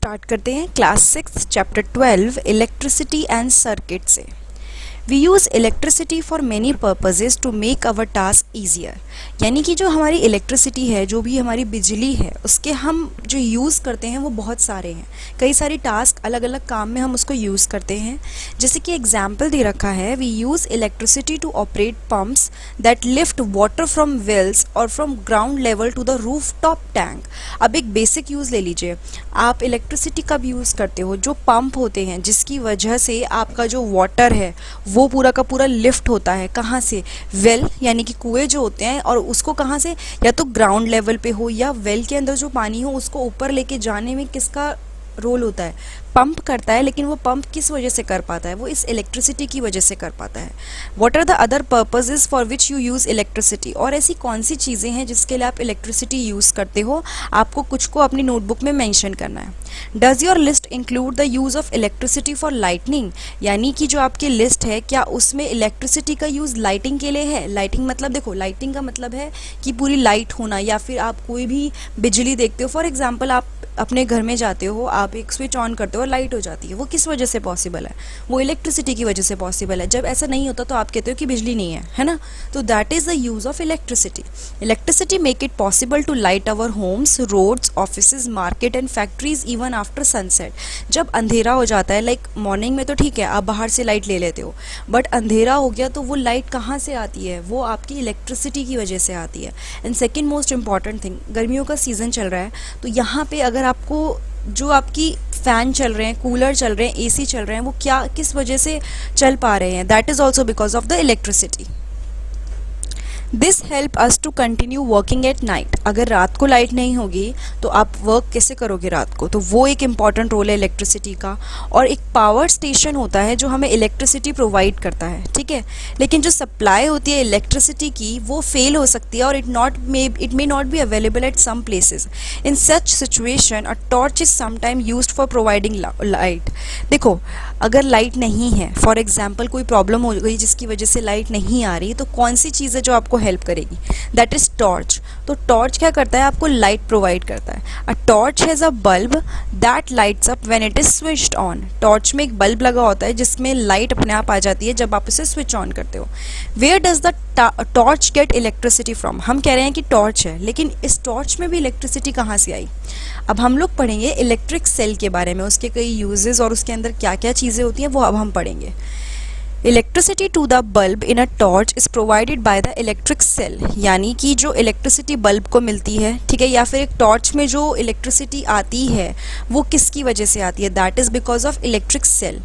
Start करते हैं class 6 chapter 12 electricity and circuit से। We use electricity for many purposes to make our task easier. यानी कि जो हमारी इलेक्ट्रिसिटी है, जो भी हमारी बिजली है, उसके हम जो यूज़ करते हैं वो बहुत सारे हैं। कई सारी टास्क अलग अलग काम में हम उसको यूज़ करते हैं। जैसे कि एग्जाम्पल दे रखा है, we use electricity to operate pumps that lift water from wells और from ground level to the roof top tank. अब एक बेसिक यूज़ ले लीजिए, आप इलेक्ट्रिसिटी कब यूज़ करते हो? जो पंप होते हैं जिसकी वजह से आपका जो वाटर है वो पूरा का पूरा लिफ्ट होता है। कहाँ से? वेल यानी कि कुएं जो होते हैं, और उसको कहाँ से? या तो ग्राउंड लेवल पे हो या वेल के अंदर जो पानी हो उसको ऊपर लेके जाने में किसका रोल होता है? पंप करता है। लेकिन वो पंप किस वजह से कर पाता है? वो इस इलेक्ट्रिसिटी की वजह से कर पाता है। What are the other purposes for which you use electricity? और ऐसी कौन सी चीज़ें हैं जिसके लिए आप इलेक्ट्रिसिटी यूज़ करते हो? आपको कुछ को अपनी नोटबुक में मेंशन करना है। Does your list include the use of electricity for lightning? यानी कि जो आपकी लिस्ट है, क्या उसमें इलेक्ट्रिसिटी का यूज़ लाइटिंग के लिए है? लाइटिंग मतलब देखो, लाइटिंग का मतलब है कि पूरी लाइट होना, या फिर आप कोई भी बिजली देखते हो। फॉर एग्जाम्पल, आप अपने घर में जाते हो, आप एक स्विच ऑन करते हो और लाइट हो जाती है। वो किस वजह से पॉसिबल है? वो इलेक्ट्रिसिटी की वजह से पॉसिबल है। जब ऐसा नहीं होता तो आप कहते हो कि बिजली नहीं है ना? तो that is the use of electricity. Electricity make it possible to light our homes, roads, offices, market and factories even after sunset. जब अंधेरा हो जाता है, लाइक मॉर्निंग में तो ठीक है, आप बाहर से लाइट ले लेते हो, बट अंधेरा हो गया तो वो लाइट कहाँ से आती है? वो आपकी इलेक्ट्रिसिटी की वजह से आती है। And second most important thing, गर्मियों का सीज़न चल रहा है, तो यहाँ पे अगर आपको जो आपकी फ़ैन चल रहे हैं, कूलर चल रहे हैं, एसी चल रहे हैं, वो क्या किस वजह से चल पा रहे हैं? That is also because of the electricity. This help us to continue working at night. अगर रात को लाइट नहीं होगी तो आप वर्क कैसे करोगे रात को? तो वो एक इम्पॉर्टेंट रोल है इलेक्ट्रिसिटी का। और एक पावर स्टेशन होता है जो हमें इलेक्ट्रिसिटी प्रोवाइड करता है, ठीक है। लेकिन जो सप्लाई होती है इलेक्ट्रिसिटी की, वो फेल हो सकती है और it may not be available at some places. In such situation a torch is sometime used for providing light. देखो, अगर लाइट नहीं है, फॉर एग्जाम्पल कोई प्रॉब्लम हो गई जिसकी वजह से लाइट नहीं आ रही, तो कौन सी चीज़ है जो आपको हेल्प करेगी? That is torch. तो टॉर्च क्या करता है? आपको लाइट प्रोवाइड करता है। A torch has a bulb that lights up when it is switched on. Torch में एक बल्ब लगा होता है जिसमें लाइट अपने आप आ जाती है जब आप इसे स्विच ऑन करते हो। Where does the torch get electricity from? हम कह रहे हैं कि टॉर्च है, लेकिन इस टॉर्च में भी इलेक्ट्रिसिटी कहाँ से आई? अब हम लोग पढ़ेंगे इलेक्ट्रिक सेल के बारे में, उसके कई यूजेस और उसके अंदर क्या क्या चीज़ें होती हैं वो अब हम पढ़ेंगे। Electricity to the bulb in a torch is provided by the electric cell. यानी कि जो इलेक्ट्रिसिटी बल्ब को मिलती है, ठीक है, या फिर एक टॉर्च में जो इलेक्ट्रिसिटी आती है वो किसकी वजह से आती है? That is because of electric cell.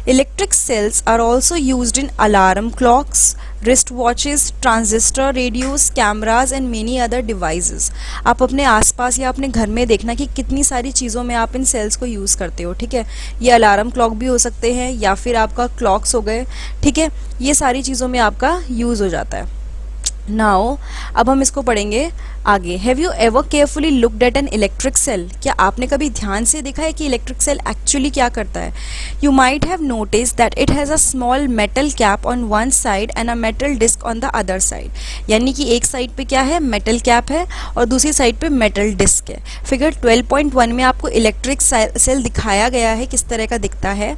Electric cells are also used in alarm clocks, wrist watches, transistor, radios, cameras and many other devices. आप अपने आसपास या अपने घर में देखना कि कितनी सारी चीज़ों में आप इन सेल्स को यूज़ करते हो, ठीक है। ये अलार्म क्लॉक भी हो सकते हैं या फिर आपका क्लॉक्स हो गए, ठीक है। ये सारी चीज़ों में आपका यूज़ हो जाता है। नाउ अब हम इसको पढ़ेंगे आगे। Have you ever carefully looked at an electric cell? क्या आपने कभी ध्यान से देखा है कि इलेक्ट्रिक सेल एक्चुअली क्या करता है? You might have notice that it has a small metal cap on one side and a metal disc on the other side. यानी कि एक साइड पे क्या है? मेटल कैप है, और दूसरी साइड पे मेटल डिस्क है। फिगर 12.1 में आपको इलेक्ट्रिक सेल दिखाया गया है किस तरह का दिखता है।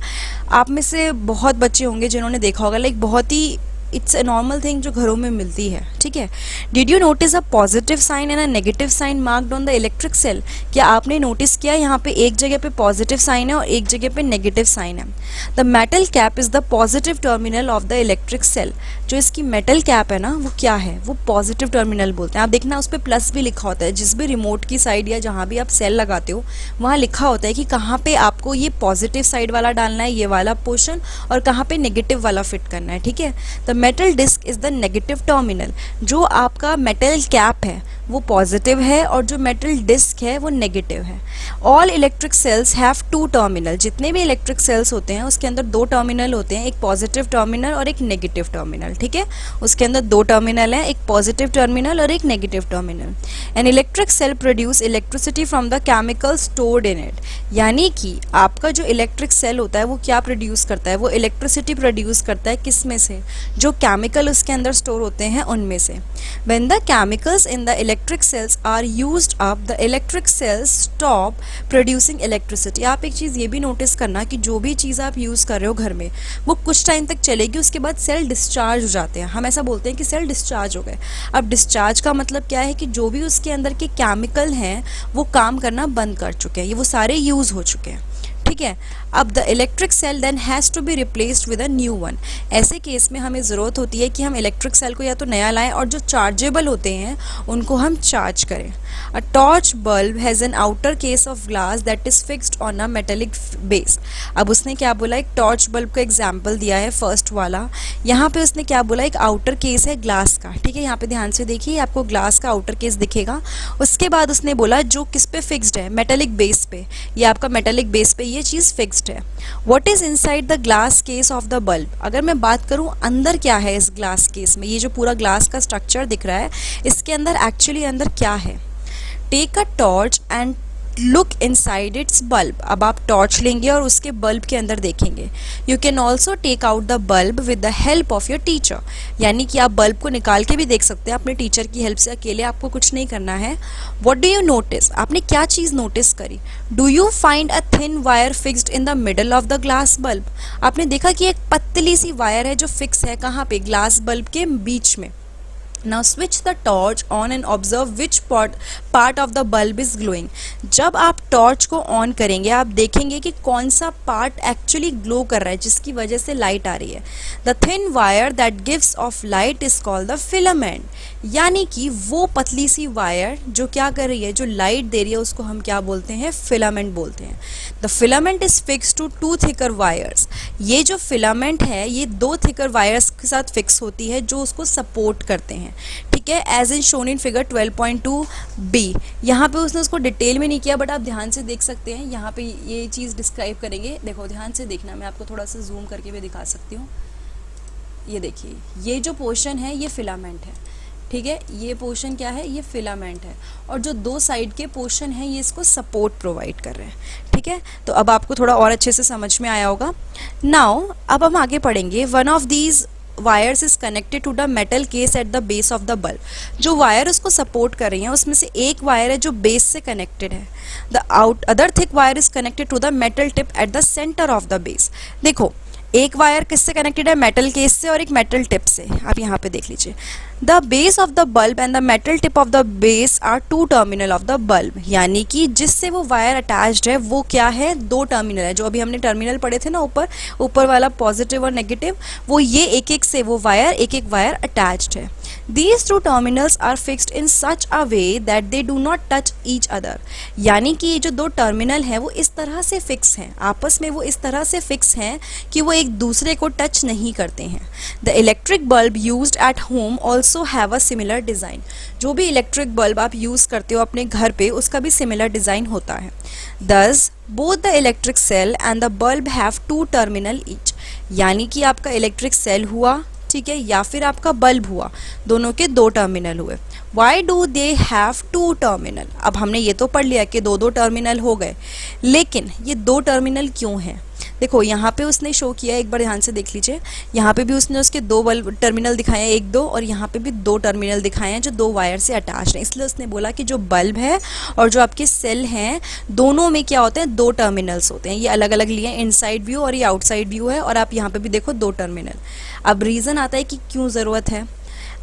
आप में से बहुत बच्चे होंगे जिन्होंने देखा होगा, लाइक बहुत ही इट्स अ नॉर्मल थिंग जो घरों में मिलती है, ठीक है। Did you notice a positive sign and a negative sign marked on the electric cell? क्या आपने नोटिस किया यहाँ पे एक जगह पे पॉजिटिव साइन है और एक जगह पे नेगेटिव साइन है? The metal cap is the positive terminal of the electric cell. जो इसकी मेटल कैप है ना, वो क्या है? वो पॉजिटिव टर्मिनल बोलते हैं। आप देखना उस पर प्लस भी लिखा होता है, जिस भी रिमोट की साइड या जहाँ भी आप सेल लगाते हो वहाँ लिखा होता है कि कहाँ पे आपको ये पॉजिटिव साइड वाला डालना है, ये वाला पोर्शन, और कहाँ पे नेगेटिव वाला फिट करना है, ठीक है। The metal disc is the negative terminal. जो आपका मेटल कैप है वो पॉजिटिव है और जो मेटल डिस्क है वो नेगेटिव है। All electric cells have two terminal. जितने भी इलेक्ट्रिक सेल्स होते हैं उसके अंदर दो टर्मिनल होते हैं, एक पॉजिटिव टर्मिनल और एक नेगेटिव टर्मिनल, ठीक है। उसके अंदर दो टर्मिनल हैं, एक पॉजिटिव टर्मिनल और एक negative terminal. An electric cell produce electricity from the chemical stored in it. यानी कि आपका जो इलेक्ट्रिक सेल होता है वो क्या प्रोड्यूस करता है? वो इलेक्ट्रिसिटी प्रोड्यूस करता है किस में से? जो केमिकल उसके अंदर स्टोर होते हैं उनमें से। When the chemicals in the electric cells are used up, the electric cells stop producing electricity. आप एक चीज़ ये भी नोटिस करना कि जो भी चीज़ आप यूज़ कर रहे हो घर में वो कुछ टाइम तक चलेगी, उसके बाद सेल डिस्चार्ज हो जाते हैं। हम ऐसा बोलते हैं कि सेल डिस्चार्ज हो गए। अब डिस्चार्ज का मतलब क्या है कि जो भी उसके अंदर के केमिकल हैं वो काम करना बंद कर चुके हैं, ये वो सारे यूज़ हो चुके हैं, ठीक है। अब the electric cell then has to be replaced with a new one. ऐसे केस में हमें ज़रूरत होती है कि हम इलेक्ट्रिक सेल को या तो नया लाएं और जो चार्जेबल होते हैं उनको हम चार्ज करें। अ torch bulb has an outer case of glass that is fixed on a metallic base. अब उसने क्या बोला, एक टॉर्च बल्ब का एग्जाम्पल दिया है फर्स्ट वाला। यहाँ पे उसने क्या बोला, एक आउटर केस है ग्लास का, ठीक है। यहाँ पे ध्यान से देखिए, आपको ग्लास का आउटर केस दिखेगा। उसके बाद उसने बोला जो किस पे फिक्स्ड है, मेटेलिक बेस पे, ये आपका मेटेलिक बेस पे ये चीज़ फिक्स्ड है। What is inside the glass case of the bulb. अगर मैं बात करूं अंदर क्या है इस ग्लास केस में, ये जो पूरा ग्लास का स्ट्रक्चर दिख रहा है इसके अंदर एक्चुअली अंदर क्या है। Take a torch and look inside its bulb. अब आप टॉर्च लेंगे और उसके बल्ब के अंदर देखेंगे। You can also take out the bulb with the help of your teacher, यानी कि आप बल्ब को निकाल के भी देख सकते हैं अपने टीचर की हेल्प से, अकेले आपको कुछ नहीं करना है। व्हाट डू यू नोटिस, आपने क्या चीज़ नोटिस करी। Do you find a thin wire fixed in the middle of the glass bulb. आपने देखा कि एक पतली सी वायर है जो फिक्स है कहाँ पे, ग्लास बल्ब के बीच में। Now switch the torch on and observe which part of the bulb is glowing. जब आप टॉर्च को ऑन करेंगे आप देखेंगे कि कौन सा पार्ट एक्चुअली ग्लो कर रहा है जिसकी वजह से लाइट आ रही है। The thin wire that gives off light is called the filament. यानी कि वो पतली सी वायर जो क्या कर रही है, जो लाइट दे रही है, उसको हम क्या बोलते हैं, फिलामेंट बोलते हैं। The filament is fixed to two thicker wires. ये जो फिलामेंट है ये दो थिकर वायर्स के साथ फिक्स होती है जो उसको सपोर्ट करते हैं, ठीक है, as in shown in figure 12.2b। यहाँ पे उसने उसको डिटेल में नहीं किया बट आप ध्यान से देख सकते हैं, यहाँ पे ये चीज़ डिस्क्राइब करेंगे। देखो ध्यान से देखना, मैं आपको थोड़ा सा जूम करके भी दिखा सकती हूँ। ये देखिए, ये जो पोर्शन है ये फिलामेंट है, ठीक है, ये पोर्शन क्या है, ये फिलामेंट है, और जो दो साइड के पोर्शन है ये इसको सपोर्ट प्रोवाइड कर रहे हैं, ठीक है। तो अब आपको थोड़ा और अच्छे से समझ में आया होगा। नाउ अब हम आगे पढ़ेंगे। One of these wires is connected to the metal case at the base of the bulb. जो वायर उसको सपोर्ट कर रही हैं उसमें से एक वायर है जो बेस से कनेक्टेड है। The other thick wire is connected to the metal tip at the centre of the base. देखो एक वायर किससे कनेक्टेड है, मेटल केस से, और एक मेटल टिप से। आप यहाँ पे देख लीजिए, the base of the bulb and the metal tip of the base are two terminal of the bulb. यानी कि जिससे वो वायर अटैच्ड है वो क्या है, दो टर्मिनल है। जो अभी हमने टर्मिनल पढ़े थे ना ऊपर वाला पॉजिटिव और नेगेटिव, वो ये एक एक से वो वायर एक एक वायर अटैच्ड है। These two terminals are fixed in such a way that they do not touch each other. यानी कि ये जो दो टर्मिनल हैं वो इस तरह से फिक्स हैं, आपस में वो इस तरह से फिक्स हैं कि वो एक दूसरे को टच नहीं करते हैं। The electric bulb used at home also have a similar design. जो भी इलेक्ट्रिक बल्ब आप यूज़ करते हो अपने घर पे उसका भी सिमिलर डिज़ाइन होता है। Thus both the electric cell and the bulb have two terminal each. यानी कि आपका इलेक्ट्रिक सेल हुआ, ठीक है, या फिर आपका बल्ब हुआ, दोनों के दो टर्मिनल हुए। Why do they have two terminal. अब हमने ये तो पढ़ लिया कि दो दो टर्मिनल हो गए, लेकिन ये दो टर्मिनल क्यों हैं। देखो यहाँ पे उसने शो किया, एक बार ध्यान से देख लीजिए, यहाँ पे भी उसने उसके दो बल्ब टर्मिनल दिखाए हैं, एक दो, और यहाँ पे भी दो टर्मिनल दिखाए हैं जो दो वायर से अटैच हैं। इसलिए उसने बोला कि जो बल्ब है और जो आपके सेल हैं दोनों में क्या होते हैं, दो टर्मिनल्स होते हैं। ये अलग अलग लिए हैं, इनसाइड व्यू और ये आउटसाइड व्यू है, और आप यहाँ पे भी देखो दो टर्मिनल। अब रीज़न आता है कि क्यों ज़रूरत है।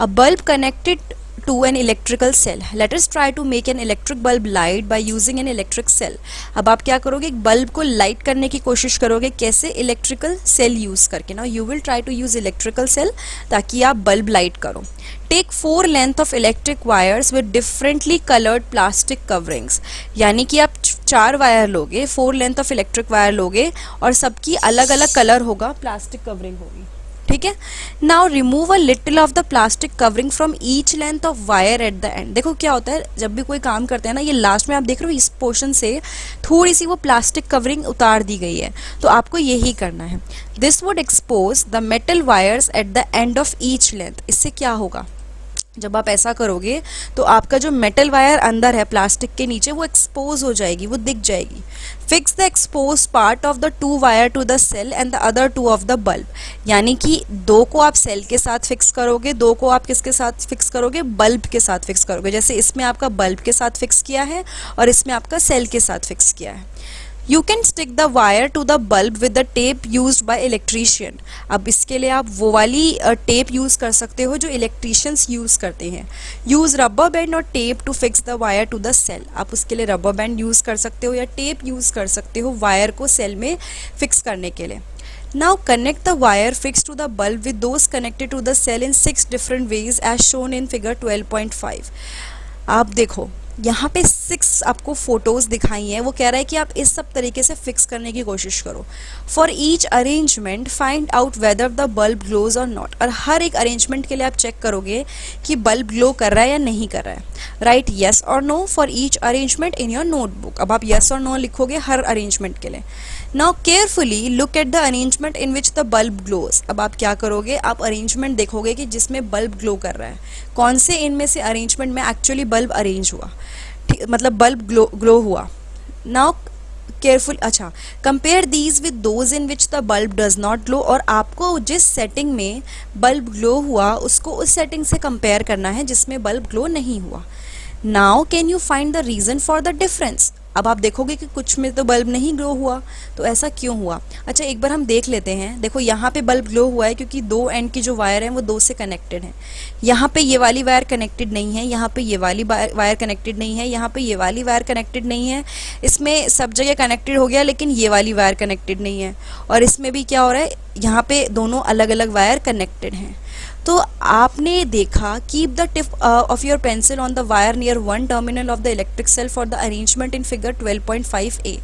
अ bulb connected to an electrical cell. Let us try to make an electric bulb light by using an electric cell. अब आप क्या करोगे, एक बल्ब को लाइट करने की कोशिश करोगे, कैसे, इलेक्ट्रिकल सेल यूज़ करके। ना you will try to use electrical cell ताकि आप बल्ब लाइट करो। Take 4 length of electric wires with differently coloured plastic coverings. यानी कि आप 4 वायर लोगे, 4 लेंथ ऑफ इलेक्ट्रिक वायर लोगे और सबकी अलग अलग कलर होगा, प्लास्टिक कवरिंग होगी, ठीक है। Now remove a little of the plastic covering from each length of wire at the end. देखो क्या होता है, जब भी कोई काम करते हैं ना, ये लास्ट में आप देख रहे हो इस पोर्शन से थोड़ी सी वो प्लास्टिक कवरिंग उतार दी गई है, तो आपको यही करना है। This would expose the metal wires at the end of each length. इससे क्या होगा, जब आप ऐसा करोगे तो आपका जो मेटल वायर अंदर है प्लास्टिक के नीचे वो एक्सपोज हो जाएगी, वो दिख जाएगी। Fix the expose part of the two wire to the cell and the other two of the bulb, यानी कि दो को आप सेल के साथ फिक्स करोगे, दो को आप किसके साथ फिक्स करोगे, बल्ब के साथ फिक्स करोगे। जैसे इसमें आपका बल्ब के साथ फिक्स किया है और इसमें आपका सेल के साथ फिक्स किया है। You can stick the wire to the bulb with the tape used by electrician। अब इसके लिए आप वो वाली टेप यूज़ कर सकते हो जो इलेक्ट्रीशियंस यूज़ करते हैं। यूज़ रबर बैंड और tape to fix the wire to the cell. आप उसके लिए रबर बैंड यूज़ कर सकते हो या टेप यूज़ कर सकते हो वायर को सेल में फिक्स करने के लिए। Now connect the wire fixed to the bulb with those connected to the cell in 6 different ways as shown in figure 12.5। आप देखो यहाँ पे 6 आपको फोटोज दिखाई हैं, वो कह रहा है कि आप इस सब तरीके से फिक्स करने की कोशिश करो। For each arrangement find out whether the bulb glows और नॉट। और हर एक अरेंजमेंट के लिए आप चेक करोगे कि बल्ब ग्लो कर रहा है या नहीं कर रहा है। राइट येस और no for each arrangement in your notebook. अब आप येस और नो लिखोगे हर अरेंजमेंट के लिए। Now carefully look at the arrangement in which the bulb glows. अब आप क्या करोगे, आप अरेंजमेंट देखोगे कि जिसमें बल्ब ग्लो कर रहा है, कौन से इनमें से अरेंजमेंट में एक्चुअली बल्ब अरेंज हुआ, मतलब बल्ब ग्लो हुआ। नाउ केयरफुल, अच्छा, compare these with those in which the bulb does not glow. और आपको जिस सेटिंग में बल्ब ग्लो हुआ उसको उस सेटिंग से कंपेयर करना है जिसमें बल्ब ग्लो नहीं हुआ। Now can you find the reason for the difference. अब आप देखोगे कि कुछ में तो बल्ब नहीं ग्लो हुआ, तो ऐसा क्यों हुआ। अच्छा एक बार हम देख लेते हैं। देखो यहाँ पे बल्ब ग्लो हुआ है क्योंकि दो एंड की जो वायर है वो दो से कनेक्टेड है। यहाँ पे ये वाली वायर कनेक्टेड नहीं है, यहाँ पे ये वाली वायर कनेक्टेड नहीं है, यहाँ पे ये वाली वायर कनेक्टेड नहीं है। इसमें सब जगह कनेक्टेड हो गया लेकिन ये वाली वायर कनेक्टेड नहीं है। और इसमें भी क्या हो रहा है, यहाँ पे दोनों अलग अलग वायर कनेक्टेड हैं। तो आपने देखा keep the tip of your pencil on the wire near one terminal of the electric cell for the arrangement in figure 12.5a।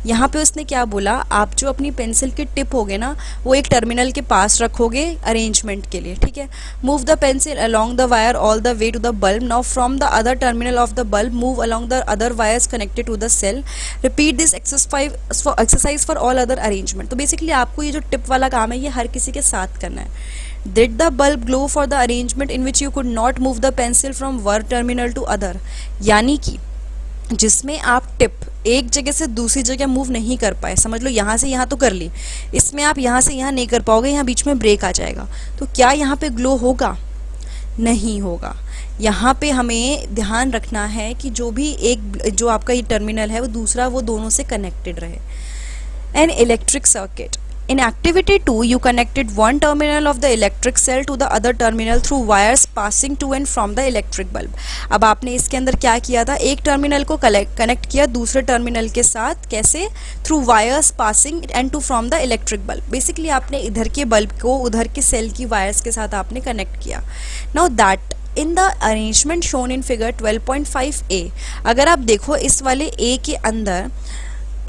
यहाँ पे उसने क्या बोला, आप जो अपनी पेंसिल की टिप होगे ना वो एक टर्मिनल के पास रखोगे अरेंजमेंट के लिए, ठीक है। Move the pencil along the wire all the way to the bulb. Now from the other terminal of the bulb move along the other wires connected to the cell. Repeat this exercise for all other arrangement. तो basically आपको ये जो tip वाला काम है ये हर किसी के साथ करना है। Did the bulb glow for the arrangement in which you could not move the pencil from one terminal to other? यानी कि जिसमें आप टिप एक जगह से दूसरी जगह मूव नहीं कर पाए, समझ लो यहाँ से यहाँ तो कर ली, इसमें आप यहाँ से यहाँ नहीं कर पाओगे, यहाँ बीच में ब्रेक आ जाएगा। तो क्या यहाँ पे ग्लो होगा? नहीं होगा। यहाँ पे हमें ध्यान रखना है कि जो भी एक जो आपका ये टर्मिनल है वो दूसरा वो दोनों से कनेक्टेड रहे। An electric circuit. In activity 2, you connected one terminal of the electric cell to the other terminal through wires passing to and from the electric bulb। अब आपने इसके अंदर क्या किया था, एक टर्मिनल को कनेक्ट किया दूसरे टर्मिनल के साथ, कैसे? Through wires passing and to from the electric bulb. Basically आपने इधर के बल्ब को उधर के सेल की वायर्स के साथ आपने कनेक्ट किया। Now that in the arrangement shown in figure 12.5a। अगर आप देखो इस वाले ए के अंदर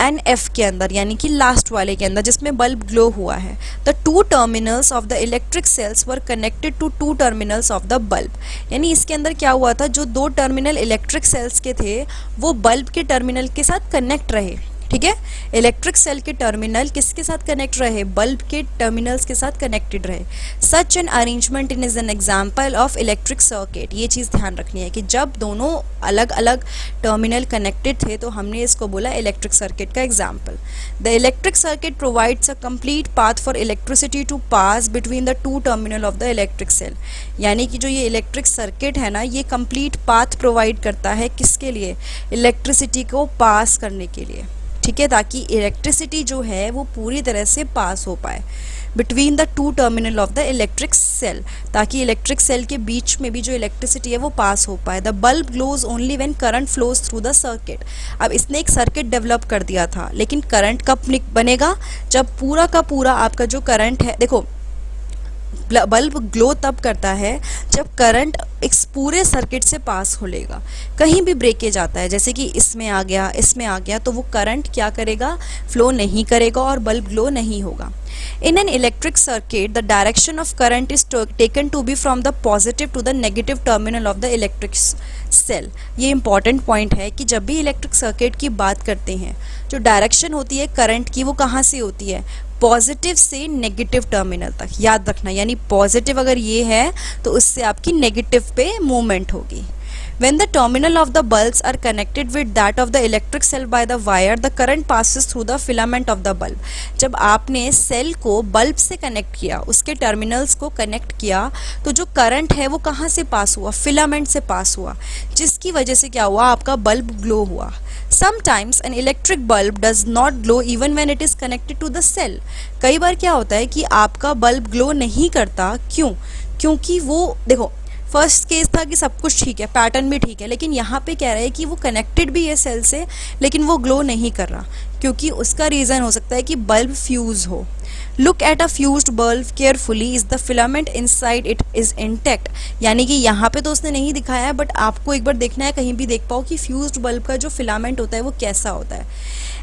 एन एफ के अंदर यानी कि लास्ट वाले के अंदर जिसमें बल्ब ग्लो हुआ है, the two terminals of the electric cells were connected to two terminals of the bulb. यानी इसके अंदर क्या हुआ था, जो दो टर्मिनल इलेक्ट्रिक सेल्स के थे वो बल्ब के टर्मिनल के साथ कनेक्ट रहे, ठीक है। इलेक्ट्रिक सेल के टर्मिनल किसके साथ कनेक्ट रहे, बल्ब के टर्मिनल्स के साथ कनेक्टेड रहे। Such an arrangement in is an example of electric circuit. ये चीज़ ध्यान रखनी है कि जब दोनों अलग अलग टर्मिनल कनेक्टेड थे तो हमने इसको बोला इलेक्ट्रिक सर्किट का example. The electric circuit provides a complete path for electricity to pass between the two terminal of the electric cell. यानी कि जो ये इलेक्ट्रिक सर्किट है ना, ये कंप्लीट पाथ प्रोवाइड करता है किसके लिए, इलेक्ट्रिसिटी को पास करने के लिए, ठीक है, ताकि इलेक्ट्रिसिटी जो है वो पूरी तरह से पास हो पाए between the two terminal of the electric cell, ताकि इलेक्ट्रिक सेल के बीच में भी जो इलेक्ट्रिसिटी है वो पास हो पाए। The bulb glows only when current flows through the circuit. अब इसने एक सर्किट डेवलप कर दिया था, लेकिन करंट कब बनेगा, जब पूरा का पूरा आपका जो करंट है, देखो बल्ब ग्लो तब करता है जब करंट इस पूरे सर्किट से पास हो लेगा। कहीं भी ब्रेकेज आता है, जैसे कि इसमें आ गया इसमें आ गया, तो वो करंट क्या करेगा, फ्लो नहीं करेगा और बल्ब ग्लो नहीं होगा। In an electric circuit, the direction of current is taken to be from the positive to the negative terminal of the electric cell। ये important point है कि जब भी इलेक्ट्रिक सर्किट की बात करते हैं जो डायरेक्शन होती है करंट की वो कहाँ से होती है, पॉजिटिव से नेगेटिव टर्मिनल तक, याद रखना, यानी पॉजिटिव अगर ये है तो उससे आपकी नेगेटिव पे मूवमेंट होगी। When the terminal of the bulbs are connected with that of the electric cell by the wire, the current passes through the filament of the bulb. जब आपने सेल को बल्ब से कनेक्ट किया, उसके terminals को connect किया, तो जो करंट है वो कहाँ से पास हुआ? फिलामेंट से पास हुआ, जिसकी वजह से क्या हुआ? आपका बल्ब ग्लो हुआ। Sometimes an electric bulb does not glow even when it is connected to the cell. कई बार क्या होता है कि आपका बल्ब ग्लो नहीं करता, क्यों? क्योंकि वो देखो, फर्स्ट केस था कि सब कुछ ठीक है, पैटर्न भी ठीक है, लेकिन यहाँ पे कह रहा है कि वो कनेक्टेड भी है सेल से, लेकिन वो ग्लो नहीं कर रहा, क्योंकि उसका रीज़न हो सकता है कि बल्ब फ्यूज़ हो। Look at a fused bulb carefully, is the filament inside it is intact. यानी कि यहाँ पे तो उसने नहीं दिखाया है, बट आपको एक बार देखना है, कहीं भी देख पाओ कि फ्यूज्ड बल्ब का जो फिलामेंट होता है वो कैसा होता है।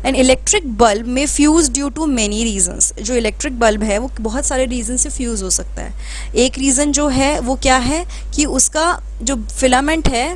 An electric bulb may fuse due to many reasons. जो इलेक्ट्रिक बल्ब है वो बहुत सारे रीज़न से फ्यूज़ हो सकता है। एक रीज़न जो है वो क्या है कि उसका जो फिलामेंट है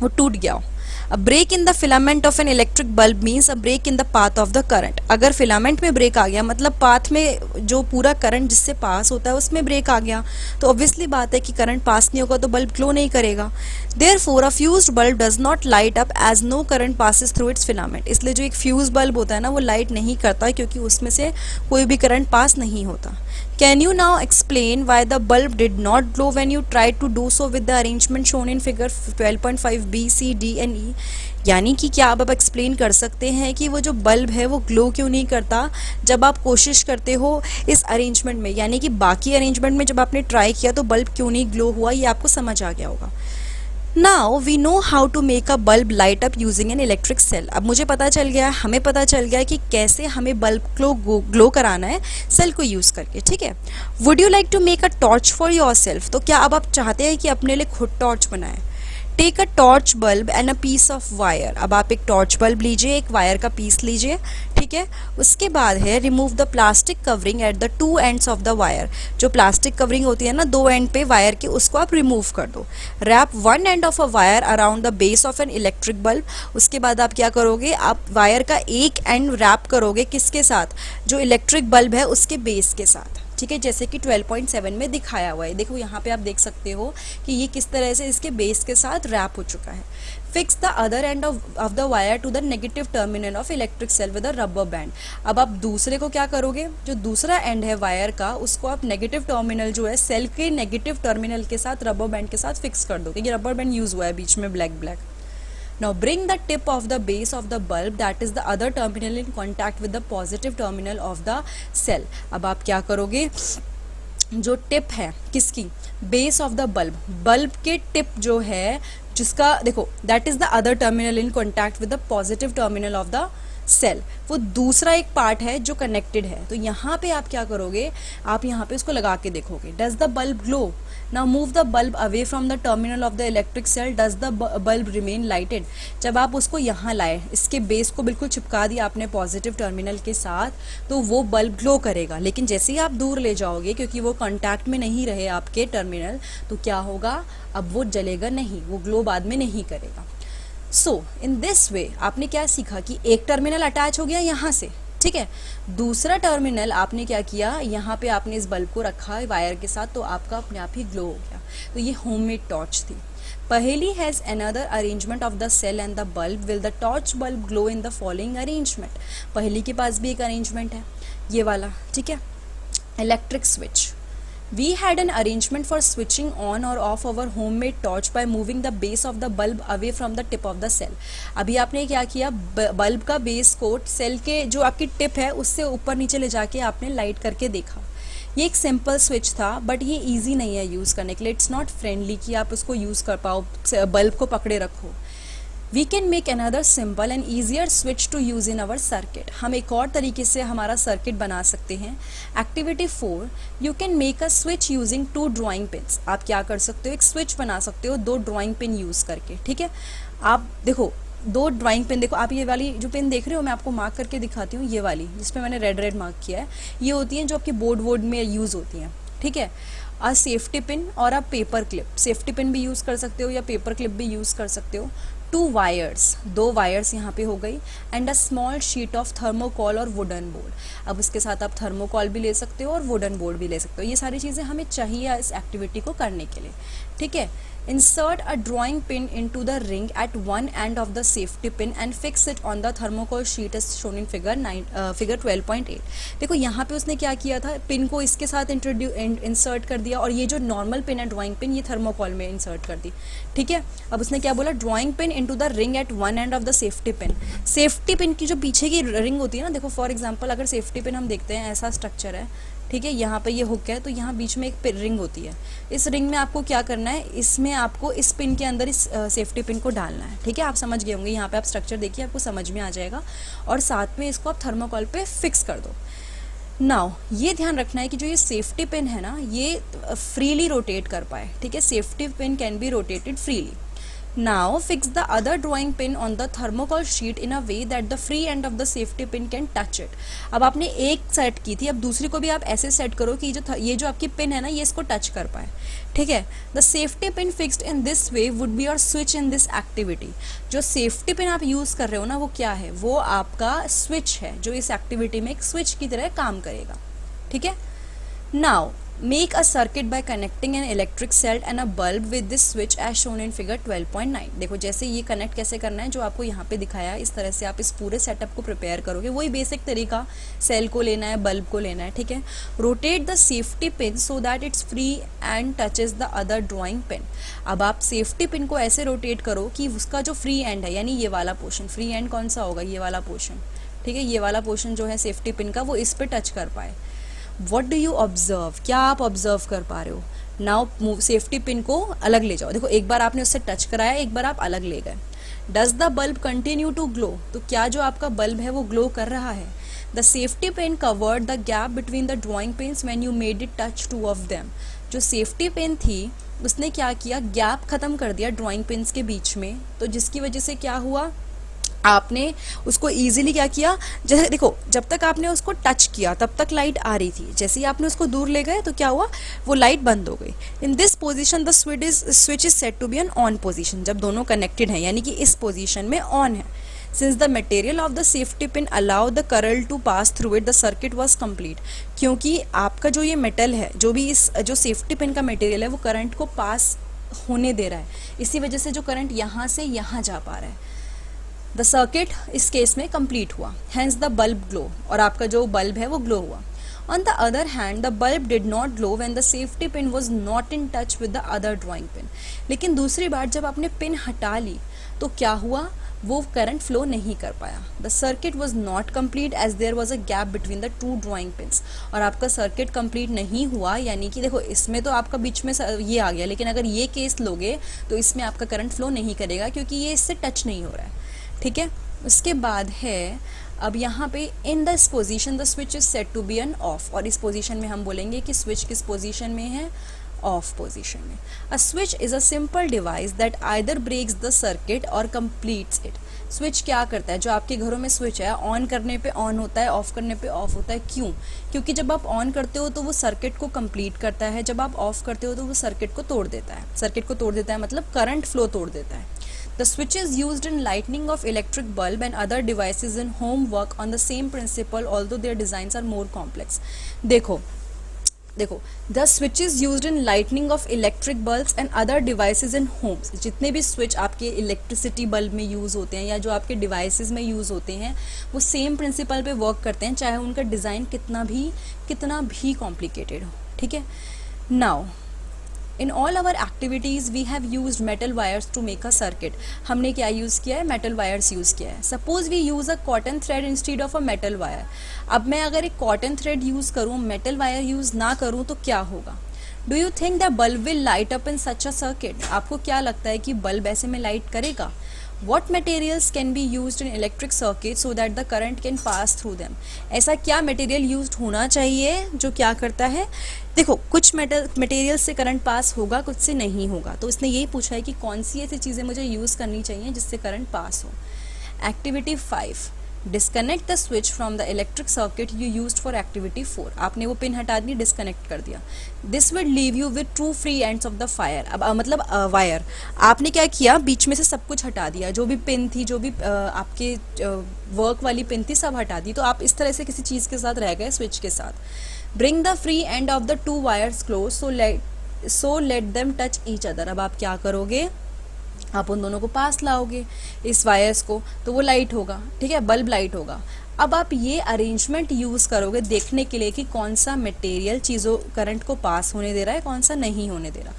वो टूट गया हो। A break in the filament of an electric bulb means a break in the path of the current. अगर फिलामेंट में ब्रेक आ गया, मतलब पाथ में जो पूरा करंट जिससे पास होता है उसमें ब्रेक आ गया, तो ऑब्वियसली बात है कि करंट पास नहीं होगा तो बल्ब ग्लो नहीं करेगा। Therefore, a fused bulb does not light up as no current passes through its filament. इसलिए जो एक फ्यूज बल्ब होता है ना वो लाइट नहीं करता, क्योंकि उसमें से कोई भी करंट पास नहीं होता। Can you now explain why the bulb did not glow when you tried to do so with the arrangement shown in figure 12.5 B, C, D and E? यानी कि क्या आप एक्सप्लेन कर सकते हैं कि वो जो बल्ब है वो ग्लो क्यों नहीं करता जब आप कोशिश करते हो इस अरेंजमेंट में, यानी कि बाकी अरेंजमेंट में जब आपने ट्राई किया तो बल्ब क्यों नहीं ग्लो हुआ, ये आपको समझ आ गया होगा। Now we know how to make a bulb light up using an electric cell. अब मुझे पता चल गया, हमें पता चल गया कि कैसे हमें बल्ब ग्लो कराना है सेल को यूज़ करके, ठीक है। Would you like to make a torch for yourself? तो क्या अब आप चाहते हैं कि अपने लिए खुद टॉर्च बनाएं? Take a torch bulb and a piece of wire. अब आप एक टॉर्च बल्ब लीजिए, एक वायर का पीस लीजिए, ठीक है। उसके बाद है remove the plastic covering at the two ends of the wire. जो प्लास्टिक कवरिंग होती है ना दो एंड पे वायर के, उसको आप रिमूव कर दो। Wrap one end of a wire around the base of an electric bulb. उसके बाद आप क्या करोगे, आप वायर का एक एंड रैप करोगे किसके साथ? जो इलेक्ट्रिक बल्ब है उसके बेस के साथ, ठीक है, जैसे कि 12.7 में दिखाया हुआ है। देखो यहाँ पे आप देख सकते हो कि ये किस तरह से इसके बेस के साथ रैप हो चुका है। Fix the other end of the wire to the negative terminal of electric cell with a rubber band. अब आप दूसरे को क्या करोगे, जो दूसरा एंड है वायर का उसको आप नेगेटिव टर्मिनल जो है सेल के नेगेटिव टर्मिनल के साथ रबर बैंड के साथ फिक्स कर दो, क्योंकि रबर बैंड यूज हुआ है बीच में black black. Now bring the tip of the base of the bulb, that is the other terminal, in contact with the positive terminal of the cell. अब आप क्या करोगे, जो टिप है किसकी, base of the bulb, bulb के tip जो है जिसका देखो that is the other terminal in contact with the positive terminal of the cell, वो दूसरा एक पार्ट है जो कनेक्टेड है। तो यहाँ पे आप क्या करोगे, आप यहाँ पे उसको लगा के देखोगे। Does the bulb glow? Now move the bulb away from the terminal of the electric cell, does the bulb remain lighted? जब आप उसको यहाँ लाए, इसके बेस को बिल्कुल चिपका दिया आपने पॉजिटिव टर्मिनल के साथ, तो वो बल्ब ग्लो करेगा। लेकिन जैसे ही आप दूर ले जाओगे, क्योंकि वो कॉन्टैक्ट में नहीं रहे आपके टर्मिनल, तो क्या होगा, अब वो जलेगा नहीं, वो ग्लो बाद में नहीं करेगा। सो इन दिस वे आपने क्या सीखा कि एक टर्मिनल अटैच हो गया यहाँ से, ठीक है, दूसरा टर्मिनल आपने क्या किया, यहाँ पे आपने इस बल्ब को रखा वायर के साथ, तो आपका अपने आप ही ग्लो हो गया। तो ये होममेड टॉर्च थी। Paheli has another arrangement of the cell and the bulb, will the torch bulb glow in the following arrangement. Paheli के पास भी एक अरेंजमेंट है ये वाला, ठीक है। Electric switch, we had an arrangement for switching on or off our homemade torch by moving the base of the bulb away from the tip of the cell. अभी आपने क्या किया, बल्ब का बेस को सेल के जो आपकी tip है उससे ऊपर नीचे ले जाके आपने लाइट करके देखा। ये एक सिंपल स्विच था, बट ये इजी नहीं है यूज़ करने के लिए, इट्स नॉट फ्रेंडली कि आप उसको यूज़ कर पाओ, बल्ब को पकड़े रखो। We can make another simple and easier switch to use in our circuit. हम एक और तरीके से हमारा सर्किट बना सकते हैं। Activity 4, you can make a switch using 2 drawing pins. आप क्या कर सकते हो, एक स्विच बना सकते हो 2 ड्राइंग पिन यूज़ करके, ठीक है। आप देखो 2 ड्राइंग पिन, देखो आप ये वाली जो पिन देख रहे हो, मैं आपको मार्क करके दिखाती हूँ, ये वाली जिसपे मैंने रेड मार्क किया है, ये होती हैं जो आपके बोर्ड में यूज़ होती हैं, ठीक है। सेफ्टी पिन और आप पेपर क्लिप, सेफ्टी पिन भी यूज़ कर सकते हो या पेपर क्लिप भी यूज़ कर सकते हो। 2 वायर्स, 2 वायर्स यहाँ पे हो गई, and a small sheet of thermocol और वुडन बोर्ड। अब उसके साथ आप थर्मोकॉल भी ले सकते हो और वुडन बोर्ड भी ले सकते हो। ये सारी चीज़ें हमें चाहिए इस एक्टिविटी को करने के लिए, ठीक है। Insert a drawing pin into the ring at one end of the safety pin and fix it on the thermocol sheet as shown in figure 12.8। देखो यहाँ पे उसने क्या किया था, पिन को इसके साथ इंसर्ट कर दिया, और ये जो नॉर्मल पिन है ड्राइंग पिन, ये थर्मोकॉल में इंसर्ट कर दी, ठीक है। अब उसने क्या बोला, drawing pin into the ring at one end of the safety pin. Safety pin की जो पीछे की रिंग होती है ना, देखो फॉर एग्जाम्पल अगर सेफ्टी पिन हम देखते हैं, ऐसा स्ट्रक्चर है, ठीक है, यहाँ पे ये हुक है, तो यहाँ बीच में एक रिंग होती है। इस रिंग में आपको क्या करना है, इसमें आपको इस पिन के अंदर इस सेफ्टी पिन को डालना है, ठीक है। आप समझ गए होंगे, यहाँ पे आप स्ट्रक्चर देखिए, आपको समझ में आ जाएगा, और साथ में इसको आप थर्मोकॉल पे फिक्स कर दो। नाउ ये ध्यान रखना है कि जो ये सेफ्टी पिन है ना, ये फ्रीली रोटेट कर पाए, ठीक है। Safety pin can be rotated freely. Now fix the other drawing pin on the thermocol sheet in a way that the free end of the safety pin can touch it। अब आपने एक set की थी, अब दूसरी को भी आप ऐसे सेट करो कि ये जो आपकी पिन है ना, ये इसको टच कर पाए, ठीक है। The safety pin fixed in this way would be your switch in this activity। जो सेफ्टी पिन आप यूज़ कर रहे हो ना, वो क्या है, वो आपका स्विच है, जो इस एक्टिविटी में एक स्विच की तरह काम करेगा, ठीक है। Now make a circuit by connecting an electric cell and a bulb with this switch as shown in figure 12.9। देखो जैसे ये कनेक्ट कैसे करना है, जो आपको यहाँ पे दिखाया है, इस तरह से आप इस पूरे सेटअप को प्रिपेयर करोगे। वही बेसिक तरीका, सेल को लेना है, बल्ब को लेना है, ठीक है। Rotate the safety pin so that it's free and touches the other drawing pin. अब आप सेफ्टी पिन को ऐसे रोटेट करो कि उसका जो फ्री एंड है, यानी ये वाला पोर्शन, फ्री एंड कौन सा होगा, ये वाला पोर्शन, ठीक है, ये वाला पोर्शन जो है सेफ्टी पिन का, वो इस पर टच कर पाए। वॉट डू यू ऑब्जर्व, क्या आप ऑब्जर्व कर पा रहे हो। नाउ सेफ्टी पिन को अलग ले जाओ, देखो एक बार आपने उससे टच कराया, एक बार आप अलग ले गए। Does the bulb continue to glow, तो क्या जो आपका बल्ब है वो ग्लो कर रहा है। The safety pin covered the gap between the drawing pins when you made it touch two of them. जो सेफ्टी पिन थी उसने क्या किया, गैप खत्म कर दिया ड्राइंग पिन्स के बीच में, तो जिसकी वजह से क्या हुआ, आपने उसको इजीली क्या किया, जैसे देखो जब तक आपने उसको टच किया तब तक लाइट आ रही थी, जैसे ही आपने उसको दूर ले गए तो क्या हुआ, वो लाइट बंद हो गई। In this position the switch is set to be an on position. जब दोनों कनेक्टेड हैं, यानी कि इस पोजीशन में ऑन है। Since the material of the safety pin allow the current to pass through it, the circuit was complete. क्योंकि आपका जो ये मेटल है, जो भी इस जो सेफ्टी पिन का मटेरियल है, वो करंट को पास होने दे रहा है, इसी वजह से जो करंट यहाँ से यहाँ जा पा रहा है। द सर्किट इस केस में कंप्लीट हुआ, हैंस द बल्ब ग्लो, और आपका जो बल्ब है वो ग्लो हुआ। On the other hand the bulb did not glow when the safety pin was not in touch with the other drawing pin. लेकिन दूसरी बार जब आपने पिन हटा ली तो क्या हुआ, वो करंट फ्लो नहीं कर पाया। The circuit was not complete as there was a gap between the two drawing pins. और आपका सर्किट कंप्लीट नहीं हुआ, यानी कि देखो इसमें तो आपका बीच में ये आ गया, लेकिन अगर ये केस लोगे तो इसमें आपका करंट फ्लो नहीं करेगा, क्योंकि ये इससे टच नहीं हो रहा है, ठीक है। उसके बाद है अब यहाँ पे in this position the switch is set to be an off, और इस पोजीशन में हम बोलेंगे कि स्विच किस पोजीशन में है, ऑफ पोजीशन में। A switch is a simple device that either breaks the circuit or completes it. Switch क्या करता है, जो आपके घरों में स्विच है, ऑन करने पे ऑन होता है, ऑफ करने पे ऑफ होता है। क्यों, क्योंकि जब आप ऑन करते हो तो वो सर्किट को कंप्लीट करता है, जब आप ऑफ करते हो तो वो सर्किट को तोड़ देता है। सर्किट को तोड़ देता है मतलब करंट फ्लो तोड़ देता है। The switch is used in lighting of electric bulb and other devices in home work on the same principle, although their designs are more complex। देखो the switch is used in lightning of electric bulbs and other devices in homes। जितने भी switch आपके electricity bulb में use होते हैं या जो आपके डिवाइसेस में यूज़ होते हैं, वो सेम प्रिंसिपल पे वर्क करते हैं, चाहे उनका डिज़ाइन कितना भी कॉम्प्लिकेटेड हो, ठीक है। Now in all our activities we have used metal wires to make a circuit. हमने क्या यूज़ किया है, मेटल वायर्स यूज़ किया है। Suppose we use a cotton thread instead of a metal wire. अब मैं अगर एक कॉटन थ्रेड यूज़ करूँ, मेटल वायर यूज़ ना करूँ तो क्या होगा। Do you think the bulb will light up in such a circuit. आपको क्या लगता है कि बल्ब ऐसे में लाइट करेगा। What materials can be used in electric circuits so that the current can pass through them। ऐसा क्या मटेरियल यूज्ड होना चाहिए जो क्या करता है, देखो कुछ मटेरियल से करंट पास होगा, कुछ से नहीं होगा। तो इसने यही पूछा है कि कौन सी ऐसी चीज़ें मुझे यूज़ करनी चाहिए जिससे करंट पास हो। Activity 5, disconnect the switch from the electric circuit you used for activity 4। आपने वो पिन हटा दी, डिस्कनेक्ट कर दिया। This will leave you with two free ends of the fire. अब मतलब वायर आपने क्या किया, बीच में से सब कुछ हटा दिया, जो भी पिन थी, जो भी आपके वर्क वाली पिन थी, सब हटा दी। तो आप इस तरह से किसी चीज़ के साथ रह गए, स्विच के साथ। Bring the free and of the to wires close so let them touch each other. अब आप क्या करोगे, आप उन दोनों को पास लाओगे इस वायर्स को, तो वो लाइट होगा, ठीक है, बल्ब लाइट होगा। अब आप ये अरेंजमेंट यूज़ करोगे देखने के लिए कि कौन सा मटेरियल चीज़ों करंट को पास होने दे रहा है, कौन सा नहीं होने दे रहा।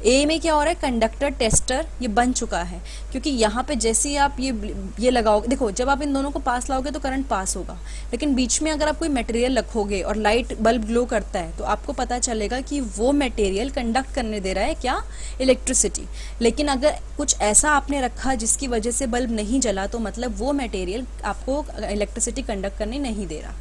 ए में क्या हो रहा है, कंडक्टर टेस्टर ये बन चुका है, क्योंकि यहाँ पे जैसे ही आप ये लगाओगे, देखो जब आप इन दोनों को पास लाओगे तो करंट पास होगा, लेकिन बीच में अगर आप कोई मटेरियल रखोगे और लाइट बल्ब ग्लो करता है तो आपको पता चलेगा कि वो मटेरियल कंडक्ट करने दे रहा है क्या, इलेक्ट्रिसिटी। लेकिन अगर कुछ ऐसा आपने रखा जिसकी वजह से बल्ब नहीं जला, तो मतलब वो मटेरियल आपको इलेक्ट्रिसिटी कंडक्ट करने नहीं दे रहा।